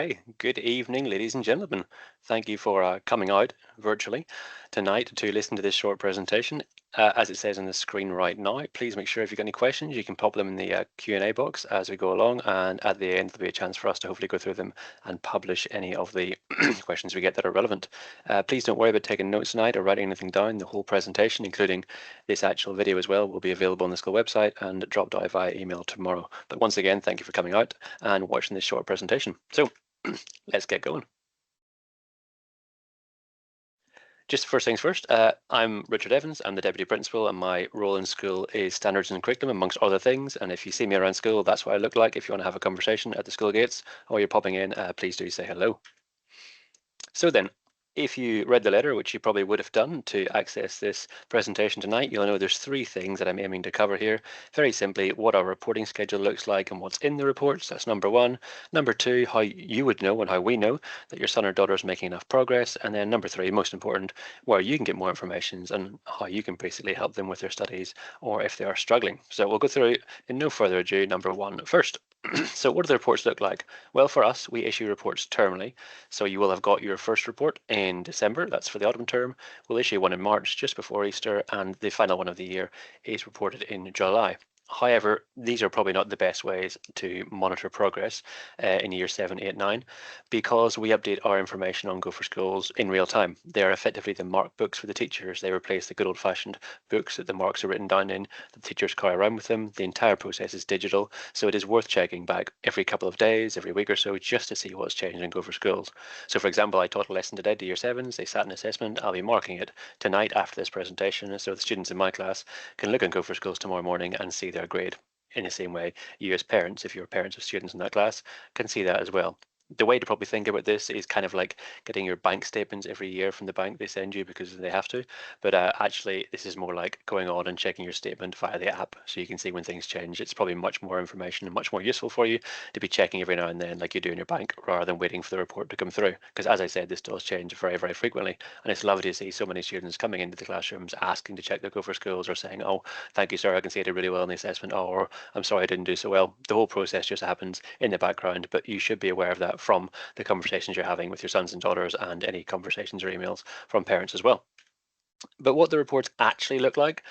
Hey, good evening, ladies and gentlemen. Thank you for coming out virtually tonight to listen to this short presentation. As it says on the screen right now, please make sure if you've got any questions, you can pop them in the Q&A box as we go along, and at the end there'll be a chance for us to hopefully go through them and publish any of the questions we get that are relevant. Please don't worry about taking notes tonight or writing anything down. The whole presentation, including this actual video as well, will be available on the school website and dropped out via email tomorrow. But once again, thank you for coming out and watching this short presentation. So let's get going. Just first things first, I'm Richard Evans. I'm the Deputy Principal, and my role in school is standards and curriculum, amongst other things. And if you see me around school, that's what I look like. If you want to have a conversation at the school gates or you're popping in, please do say hello. So then, if you read the letter, which you probably would have done to access this presentation tonight, you'll know there's three things that I'm aiming to cover here. Very simply, what our reporting schedule looks like and what's in the reports. That's number one. Number two, how you would know and how we know that your son or daughter is making enough progress. And then number three, most important, where you can get more information and how you can basically help them with their studies or if they are struggling. So we'll go through, in no further ado, number one first. So what do the reports look like? Well, for us, we issue reports termly. So you will have got your first report in December, that's for the autumn term. We'll issue one in March, just before Easter, and the final one of the year is reported in July. However, these are probably not the best ways to monitor progress in year 7, 8, 9, because we update our information on Go for Schools in real time. They are effectively the mark books for the teachers. They replace the good old-fashioned books that the marks are written down in, the teachers carry around with them. The entire process is digital, so it is worth checking back every couple of days, every week or so, just to see what's changed in Go for Schools. So for example, I taught a lesson today to year 7s. They sat in assessment. I'll be marking it tonight after this presentation, so the students in my class can look and Go for Schools tomorrow morning and see their grade. In the same way, you as parents, if you're parents of students in that class, can see that as well. The way to probably think about this is kind of like getting your bank statements every year from the bank they send you because they have to. But actually, this is more like going on and checking your statement via the app so you can see when things change. It's probably much more information and much more useful for you to be checking every now and then like you do in your bank rather than waiting for the report to come through. Because as I said, this does change very, very frequently. And it's lovely to see so many students coming into the classrooms asking to check their Go for Schools or saying, oh, thank you, sir, I can see I did really well in the assessment, or I'm sorry I didn't do so well. The whole process just happens in the background, but you should be aware of that from the conversations you're having with your sons and daughters and any conversations or emails from parents as well. But what the reports actually look like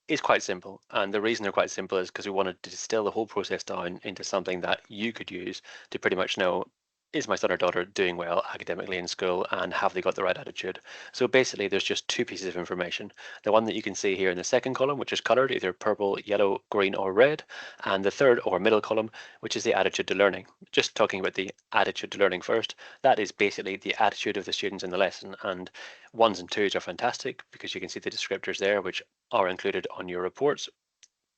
is quite simple. And the reason they're quite simple is because we wanted to distill the whole process down into something that you could use to pretty much know, is my son or daughter doing well academically in school and have they got the right attitude? So basically there's just two pieces of information. The one that you can see here in the second column, which is colored either purple, yellow, green or red, and the third or middle column, which is the attitude to learning. Just talking about the attitude to learning first, that is basically the attitude of the students in the lesson, and ones and twos are fantastic because you can see the descriptors there which are included on your reports.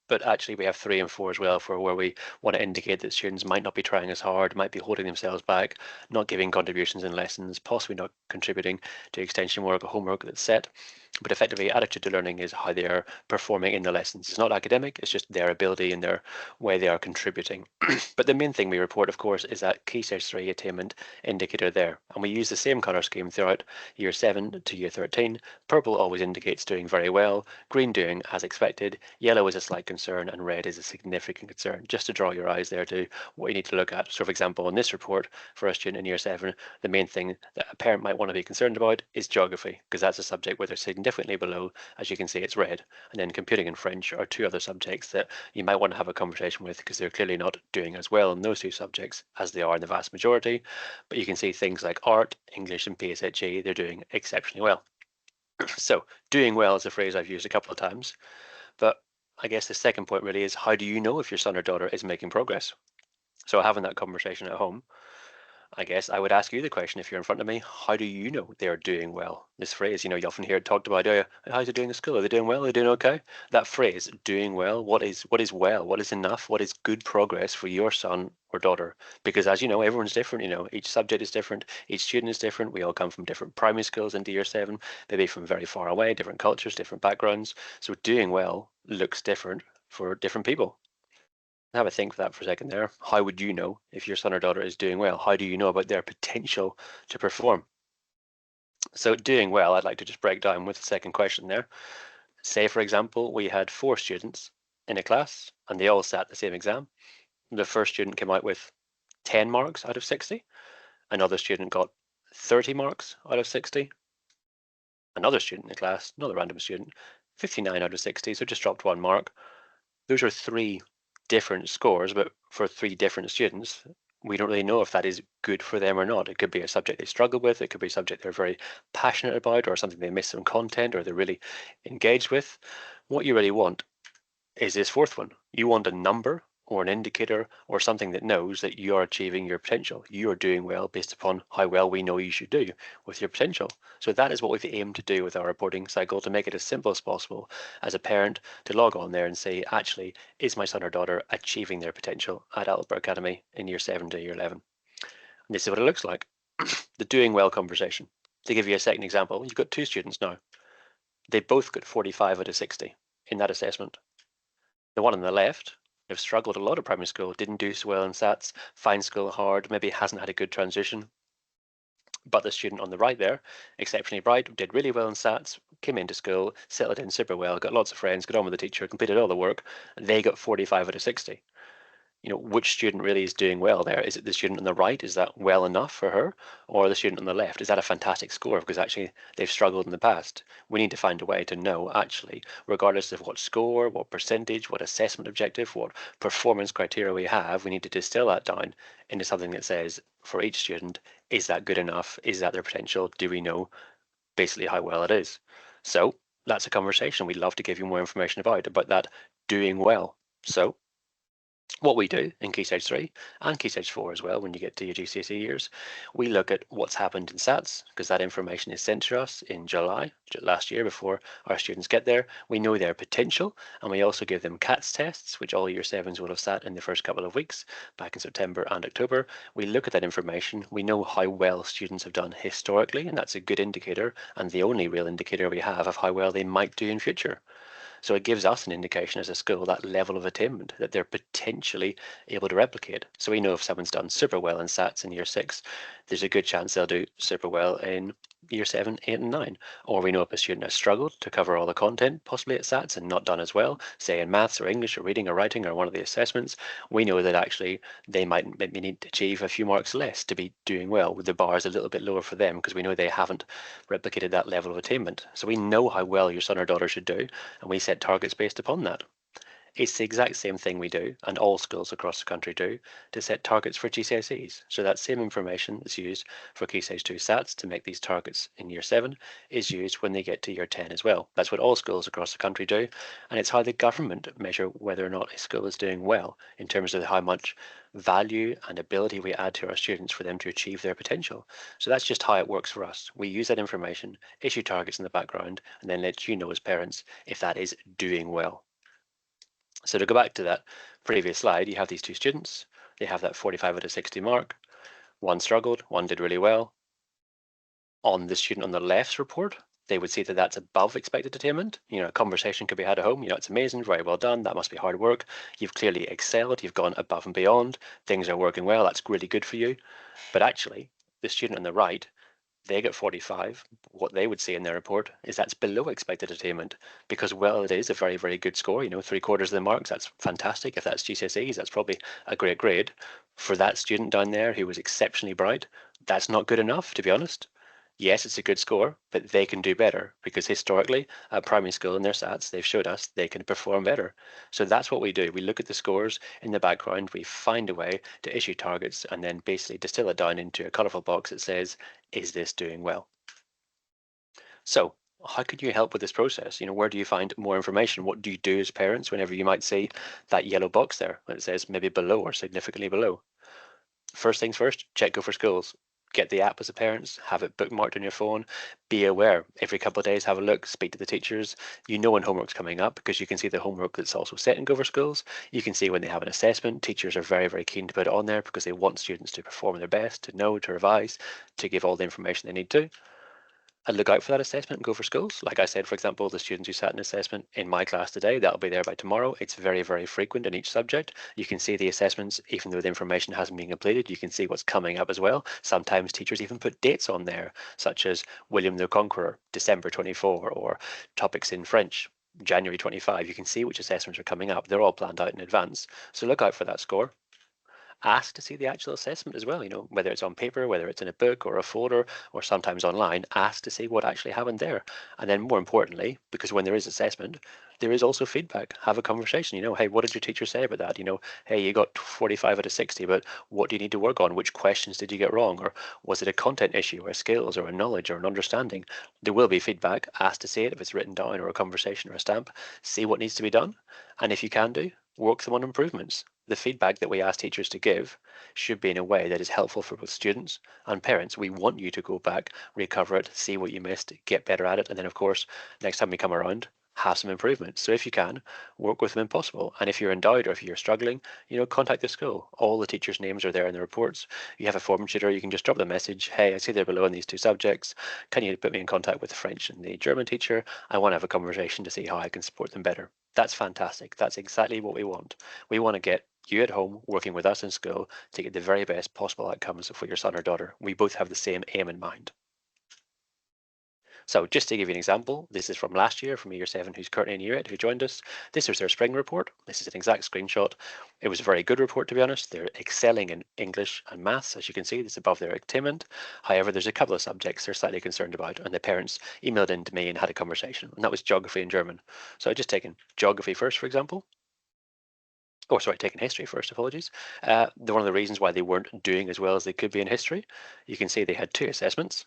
But actually we have 3 and 4 as well for where we want to indicate that students might not be trying as hard, might be holding themselves back, not giving contributions in lessons, possibly not contributing to extension work or homework that's set. But effectively, attitude to learning is how they are performing in the lessons. It's not academic, it's just their ability and their way they are contributing. But the main thing we report, of course, is that Key Stage 3 attainment indicator there. And we use the same colour scheme throughout year 7 to year 13. Purple always indicates doing very well, green doing as expected, yellow is a slight concern, and red is a significant concern. Just to draw your eyes there to what you need to look at. So for example, in this report, for a student in year 7, the main thing that a parent might want to be concerned about is geography, because that's a subject where they're significantly below. As you can see, it's red. And then computing and French are two other subjects that you might want to have a conversation with because they're clearly not doing as well in those two subjects as they are in the vast majority. But you can see things like art, English and PSHE, they're doing exceptionally well. So doing well is a phrase I've used a couple of times, but I guess the second point really is, how do you know if your son or daughter is making progress? So having that conversation at home, I guess I would ask you the question if you're in front of me, how do you know they're doing well? This phrase, you often hear it talked about, oh, how's it doing in school? Are they doing well? Are they doing okay? That phrase, doing well, what is well? What is enough? What is good progress for your son or daughter? Because as you know, everyone's different, each subject is different, each student is different. We all come from different primary schools into year 7, maybe from very far away, different cultures, different backgrounds. So doing well looks different for different people. Have a think for that for a second there. How would you know if your son or daughter is doing well? How do you know about their potential to perform? So doing well, I'd like to just break down with the second question there. Say, for example, we had 4 students in a class and they all sat the same exam. The first student came out with 10 marks out of 60. Another student got 30 marks out of 60. Another student in the class, another random student, 59 out of 60, so just dropped 1 mark. Those are 3 different scores, but for 3 different students, we don't really know if that is good for them or not. It could be a subject they struggle with, it could be a subject they're very passionate about, or something they miss some content, or they're really engaged with. What you really want is this fourth one. You want a number or an indicator or something that knows that you are achieving your potential. You are doing well based upon how well we know you should do with your potential. So that is what we've aimed to do with our reporting cycle, to make it as simple as possible as a parent to log on there and say, actually, is my son or daughter achieving their potential at Attleborough Academy in year 7 to year 11? And this is what it looks like. The doing well conversation. To give you a second example, you've got 2 students now. They both got 45 out of 60 in that assessment. The one on the left, they've struggled a lot at primary school, didn't do so well in SATs, finds school hard, maybe hasn't had a good transition. But the student on the right there, exceptionally bright, did really well in SATs, came into school, settled in super well, got lots of friends, got on with the teacher, completed all the work. They got 45 out of 60. Which student really is doing well there? Is it the student on the right? Is that well enough for her? Or the student on the left? Is that a fantastic score because actually they've struggled in the past? We need to find a way to know, actually, regardless of what score, what percentage, what assessment objective, what performance criteria we have, we need to distill that down into something that says, for each student, is that good enough? Is that their potential? Do we know basically how well it is? So that's a conversation we'd love to give you more information about that doing well. So what we do in Key Stage 3 and Key Stage 4 as well, when you get to your GCSE years, we look at what's happened in SATs, because that information is sent to us in July, last year, before our students get there. We know their potential, and we also give them CATS tests, which all year 7s will have sat in the first couple of weeks, back in September and October. We look at that information, we know how well students have done historically, and that's a good indicator, and the only real indicator we have of how well they might do in future. So it gives us an indication as a school that level of attainment that they're potentially able to replicate. So we know if someone's done super well in SATs in year 6, there's a good chance they'll do super well in year 7, 8, and 9. Or we know if a student has struggled to cover all the content, possibly at SATs, and not done as well, say in maths or English or reading or writing or one of the assessments, we know that actually they might maybe need to achieve a few marks less to be doing well, with the bars a little bit lower for them because we know they haven't replicated that level of attainment. So we know how well your son or daughter should do, and we set targets based upon that. It's the exact same thing we do, and all schools across the country do, to set targets for GCSEs. So that same information that's used for Key Stage 2 SATs to make these targets in year 7 is used when they get to year 10 as well. That's what all schools across the country do, and it's how the government measure whether or not a school is doing well in terms of how much value and ability we add to our students for them to achieve their potential. So that's just how it works for us. We use that information, issue targets in the background, and then let you know as parents if that is doing well. So to go back to that previous slide, you have these 2 students. They have that 45 out of 60 mark. One struggled, one did really well. On the student on the left's report, they would see that that's above expected attainment. A conversation could be had at home. It's amazing, very well done. That must be hard work. You've clearly excelled. You've gone above and beyond. Things are working well. That's really good for you. But actually, the student on the right, they get 45. What they would see in their report is that's below expected attainment because, well, it is a very, very good score. 3/4 of the marks, that's fantastic. If that's GCSEs, that's probably a great grade. For that student down there who was exceptionally bright, that's not good enough, to be honest. Yes, it's a good score, but they can do better because historically at primary school in their SATs, they've showed us they can perform better. So that's what we do. We look at the scores in the background, we find a way to issue targets and then basically distill it down into a colorful box that says, is this doing well? So how could you help with this process? Where do you find more information? What do you do as parents whenever you might see that yellow box there when it says maybe below or significantly below? First things first, check Go for Schools. Get the app as a parent, have it bookmarked on your phone. Be aware. Every couple of days, have a look, speak to the teachers. You know when homework's coming up because you can see the homework that's also set in Go for Schools. You can see when they have an assessment. Teachers are very, very keen to put it on there because they want students to perform their best, to know, to revise, to give all the information they need to. And look out for that assessment and Go for Schools. Like I said, for example, the students who sat an assessment in my class today, that'll be there by tomorrow. It's very, very frequent in each subject. You can see the assessments, even though the information hasn't been completed, you can see what's coming up as well. Sometimes teachers even put dates on there, such as William the Conqueror, December 24, or topics in French, January 25. You can see which assessments are coming up. They're all planned out in advance. So look out for that score. Ask to see the actual assessment as well, whether it's on paper, whether it's in a book or a folder, or sometimes online. Ask to see what actually happened there. And then more importantly, because when there is assessment, there is also feedback. Have a conversation. Hey, what did your teacher say about that? Hey, you got 45 out of 60, but what do you need to work on? Which questions did you get wrong? Or was it a content issue or skills or a knowledge or an understanding? There will be feedback. Ask to see it if it's written down or a conversation or a stamp. See what needs to be done. And if you can do, work them on improvements. The feedback that we ask teachers to give should be in a way that is helpful for both students and parents. We want you to go back, recover it, see what you missed, get better at it, and then, of course, next time we come around, have some improvements. So if you can, work with them if possible. And if you're in doubt or if you're struggling, contact the school. All the teachers' names are there in the reports. You have a form tutor, you can just drop the message, hey, I see they're below in these two subjects. Can you put me in contact with the French and the German teacher? I want to have a conversation to see how I can support them better. That's fantastic. That's exactly what we want. We want to get you at home working with us in school to get the very best possible outcomes for your son or daughter. We both have the same aim in mind. So just to give you an example, this is from last year from year 7 who's currently in year 8 who joined us. This was their spring report. This is an exact screenshot. It was a very good report, to be honest. They're excelling in English and maths. As you can see, it's above their attainment. However, there's a couple of subjects they're slightly concerned about, and the parents emailed in to me and had a conversation, and that was geography and German. So I've just taken geography first, for example. Oh, sorry, taking history first, apologies. One of the reasons why they weren't doing as well as they could be in history, you can see they had 2 assessments.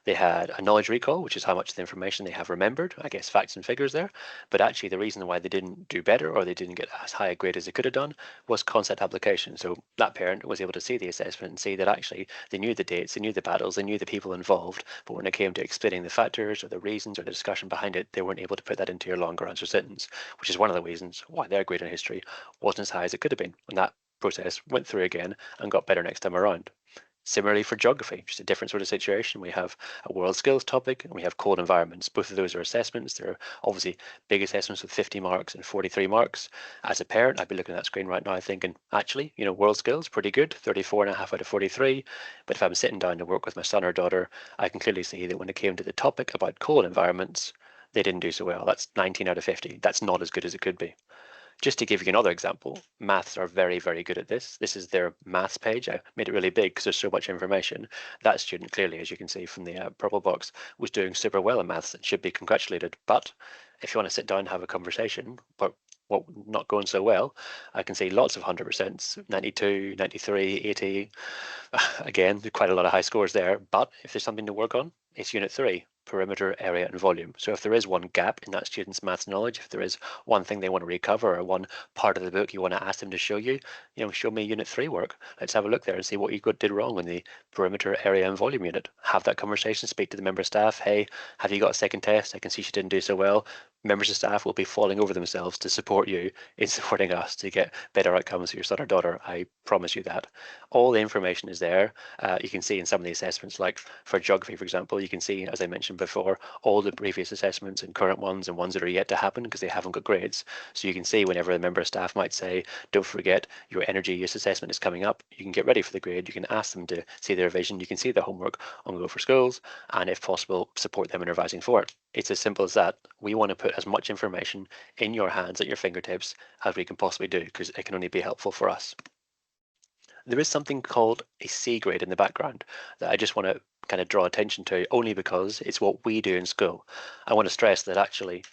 They had a knowledge recall, which is how much of the information they have remembered, I guess facts and figures there. But actually, the reason why they didn't do better or they didn't get as high a grade as they could have done was concept application. So that parent was able to see the assessment and see that actually they knew the dates, they knew the battles, they knew the people involved. But when it came to explaining the factors or the reasons or the discussion behind it, they weren't able to put that into your longer answer sentence, which is one of the reasons why their grade in history wasn't as high as it could have been. And that process went through again and got better next time around. Similarly for geography, just a different sort of situation. We have a world skills topic and we have cold environments. Both of those are assessments. They're obviously big assessments with 50 marks and 43 marks. As a parent, I'd be looking at that screen right now thinking, actually, world skills, pretty good, 34.5 out of 43. But if I'm sitting down to work with my son or daughter, I can clearly see that when it came to the topic about cold environments, they didn't do so well. That's 19 out of 50. That's not as good as it could be. Just to give you another example, maths are very, very good at this. This is their maths page. I made it really big because there's so much information. That student clearly, as you can see from the purple box, was doing super well in maths and should be congratulated. But if you want to sit down and have a conversation, but what not going so well, I can see lots of 100%, 92, 93, 80. Again, quite a lot of high scores there. But if there's something to work on, it's Unit 3, perimeter, area, and volume. So if there is one gap in that student's maths knowledge, if there is one thing they want to recover or one part of the book you want to ask them to show you, show me Unit 3 work. Let's have a look there and see what you did wrong in the perimeter, area, and volume unit. Have that conversation, speak to the member of staff. Hey, have you got a second test? I can see she didn't do so well. Members of staff will be falling over themselves to support you in supporting us to get better outcomes for your son or daughter. I promise you that. All the information is there. You can see in some of the assessments, like for geography, for example, you can see, as I mentioned before, all the previous assessments and current ones and ones that are yet to happen because they haven't got grades. So you can see whenever a member of staff might say, don't forget your energy use assessment is coming up, you can get ready for the grade, you can ask them to see their revision, you can see their homework on Go for Schools, and if possible, support them in revising for it. It's as simple as that. We want to put as much information in your hands at your fingertips as we can possibly do because it can only be helpful for us. There is something called a C grade in the background that I just want to kind of draw attention to only because it's what we do in school. I want to stress that actually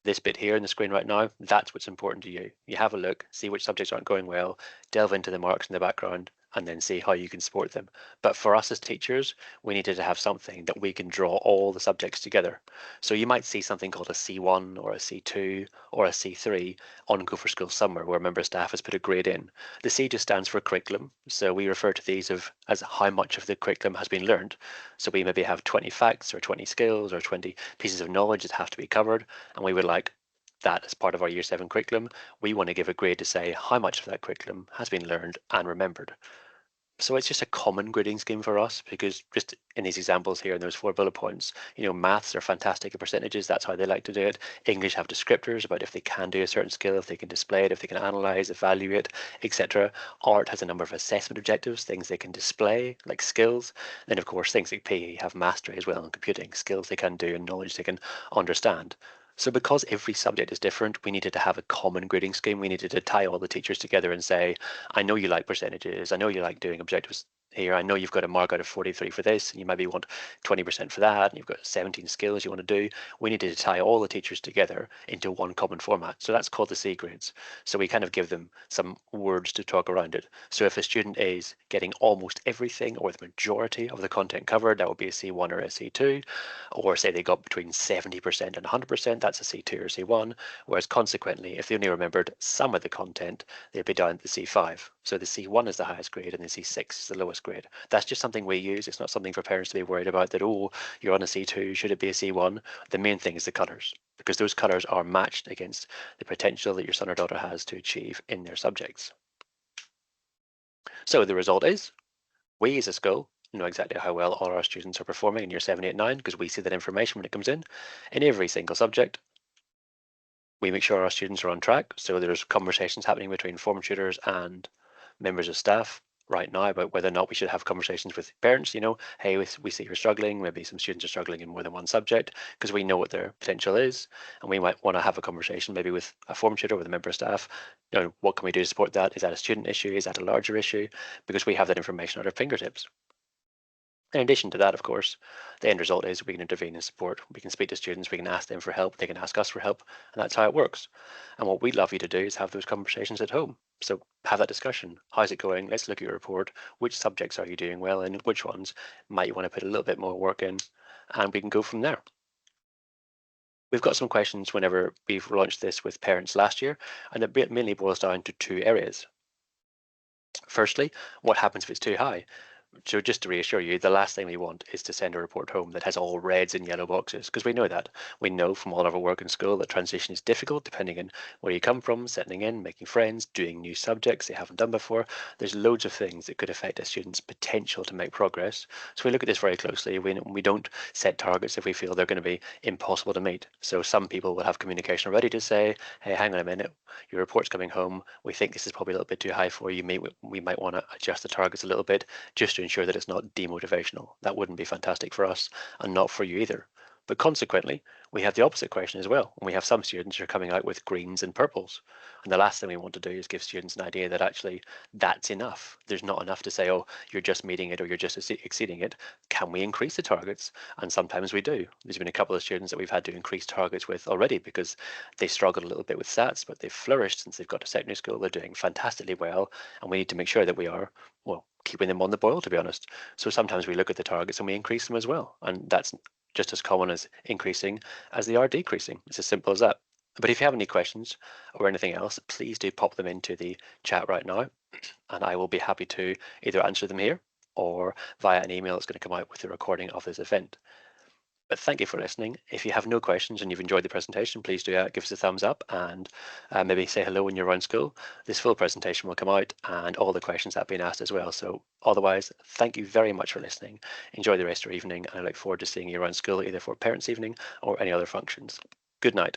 this bit here in the screen right now, that's what's important to you. You have a look, see which subjects aren't going well, delve into the marks in the background, and then see how you can support them. But for us as teachers, we needed to have something that we can draw all the subjects together. So you might see something called a C1 or a C2 or a C3 on Go for School somewhere where a member of staff has put a grade in. The C just stands for curriculum. So we refer to these as how much of the curriculum has been learned. So we maybe have 20 facts or 20 skills or 20 pieces of knowledge that have to be covered. And we would like that as part of our Year 7 curriculum. We want to give a grade to say how much of that curriculum has been learned and remembered. So it's just a common grading scheme for us because just in these examples here, and there's 4 bullet points, maths are fantastic at percentages. That's how they like to do it. English have descriptors about if they can do a certain skill, if they can display it, if they can analyze, evaluate, etc. Art has a number of assessment objectives, things they can display, like skills. Then, of course, things like PE have mastery as well in computing, skills they can do and knowledge they can understand. So because every subject is different, we needed to have a common grading scheme. We needed to tie all the teachers together and say, I know you like percentages. I know you like doing objectives here. I know you've got a mark out of 43 for this, and you maybe want 20% for that, and you've got 17 skills you want to do. We needed to tie all the teachers together into one common format. So that's called the C grades. So we kind of give them some words to talk around it. So if a student is getting almost everything or the majority of the content covered, that would be a C1 or a C2. Or say they got between 70% and 100%, that's a C2 or C1. Whereas consequently, if they only remembered some of the content, they'd be down at the C5. So the C1 is the highest grade and the C6 is the lowest grade. That's just something we use. It's not something for parents to be worried about that, oh, you're on a C2, should it be a C1? The main thing is the colours, because those colours are matched against the potential that your son or daughter has to achieve in their subjects. So the result is, we as a school know exactly how well all our students are performing in year 7, 8, 9 because we see that information when it comes in every single subject. We make sure our students are on track. So there's conversations happening between form tutors and members of staff right now about whether or not we should have conversations with parents. Hey, we see you're struggling. Maybe some students are struggling in more than one subject because we know what their potential is. And we might want to have a conversation maybe with a form tutor, with a member of staff. What can we do to support that? Is that a student issue? Is that a larger issue? Because we have that information at our fingertips. In addition to that, of course, the end result is we can intervene and support. We can speak to students, we can ask them for help, they can ask us for help, and that's how it works. And what we'd love you to do is have those conversations at home. So have that discussion. How's it going? Let's look at your report. Which subjects are you doing well in? Which ones might you want to put a little bit more work in? And we can go from there. We've got some questions whenever we've launched this with parents last year, and it mainly boils down to two areas. Firstly, what happens if it's too high? So just to reassure you, the last thing we want is to send a report home that has all reds and yellow boxes, because we know that. We know from all of our work in school that transition is difficult depending on where you come from, settling in, making friends, doing new subjects they haven't done before. There's loads of things that could affect a student's potential to make progress. So we look at this very closely. We don't set targets if we feel they're going to be impossible to meet. So some people will have communication ready to say, hey, hang on a minute, your report's coming home. We think this is probably a little bit too high for you. We might want to adjust the targets a little bit just to ensure that it's not demotivational. That wouldn't be fantastic for us and not for you either. But consequently, we have the opposite question as well. And we have some students who are coming out with greens and purples. And the last thing we want to do is give students an idea that actually that's enough. There's not enough to say, oh, you're just meeting it or you're just exceeding it. Can we increase the targets? And sometimes we do. There's been a couple of students that we've had to increase targets with already because they struggled a little bit with SATs, but they've flourished since they've got to secondary school. They're doing fantastically well. And we need to make sure that we are, well, keeping them on the boil, to be honest. So sometimes we look at the targets and we increase them as well. And that's just as common as increasing as they are decreasing. It's as simple as that. But if you have any questions or anything else, please do pop them into the chat right now, and I will be happy to either answer them here or via an email that's going to come out with the recording of this event. But thank you for listening. If you have no questions and you've enjoyed the presentation, please do give us a thumbs up and maybe say hello when you're around school. This full presentation will come out and all the questions that have been asked as well. So otherwise, thank you very much for listening. Enjoy the rest of your evening, and I look forward to seeing you around school either for parents' evening or any other functions. Good night.